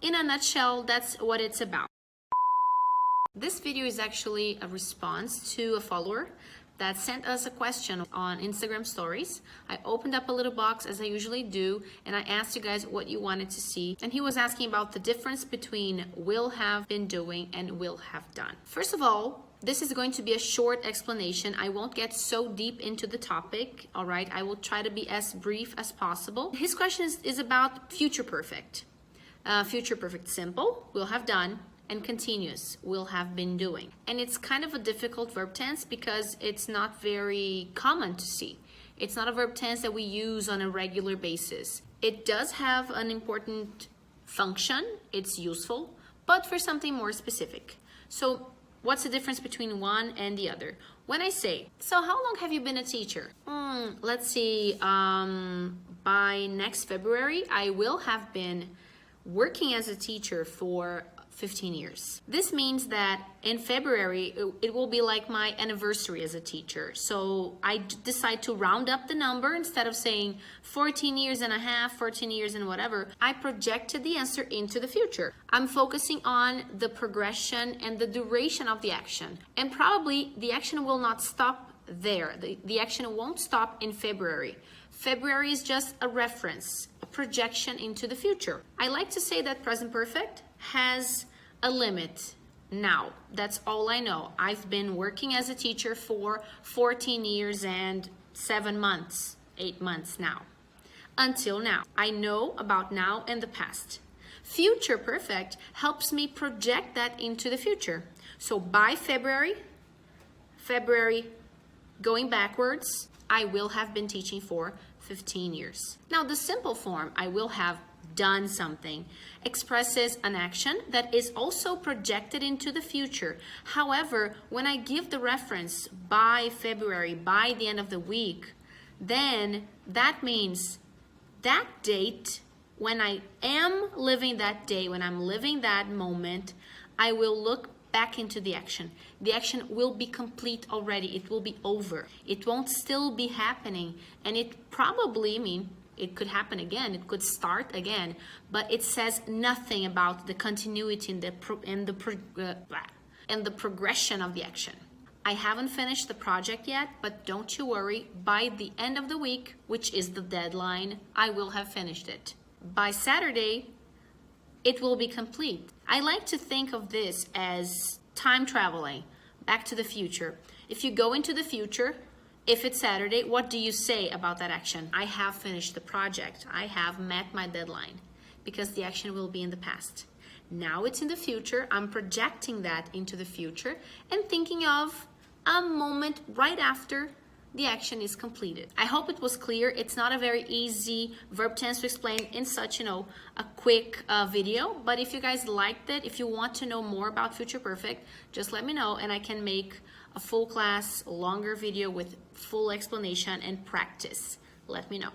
in a nutshell, that's what it's about. This video is actually a response to a follower that sent us a question on Instagram stories. I opened up a little box as I usually do, and I asked you guys what you wanted to see. And he was asking about the difference between will have been doing and will have done. First of all, this is going to be a short explanation. I won't get so deep into the topic, all right? I will try to be as brief as possible. His question is about future perfect. Future perfect simple, will have done, and continuous, will have been doing. And it's kind of a difficult verb tense because it's not very common to see. It's not a verb tense that we use on a regular basis. It does have an important function, it's useful, but for something more specific. So what's the difference between one and the other? When I say, so how long have you been a teacher? Let's see, by next February, I will have been working as a teacher for 15 years. This means that in February, it will be like my anniversary as a teacher. So I decide to round up the number instead of saying 14 years and a half, 14 years and whatever. I projected the answer into the future. I'm focusing on the progression and the duration of the action. And probably the action will not stop there. The action won't stop in February. February is just a reference, a projection into the future. I like to say that present perfect has a limit now. That's all I know. I've been working as a teacher for 14 years and 7 months, 8 months now. Until now. I know about now and the past. Future perfect helps me project that into the future. So by February going backwards, I will have been teaching for 15 years. Now the simple form, I will have done something, expresses an action that is also projected into the future. However, when I give the reference by February, by the end of the week, then that means that date, when I am living that day, when I'm living that moment, I will look back into the action. The action will be complete already. It will be over. It won't still be happening. And it probably, it could happen again, it could start again, but it says nothing about the continuity and the progression of the action. I haven't finished the project yet, but don't you worry, by the end of the week, which is the deadline, I will have finished it. By Saturday, it will be complete. I like to think of this as time traveling, back to the future. If you go into the future, if it's Saturday, what do you say about that action? I have finished the project. I have met my deadline, because the action will be in the past. Now it's in the future. I'm projecting that into the future and thinking of a moment right after the action is completed. I hope it was clear. It's not a very easy verb tense to explain in such, a quick video. But if you guys liked it, if you want to know more about future perfect, just let me know and I can make a full class, longer video with full explanation and practice. Let me know.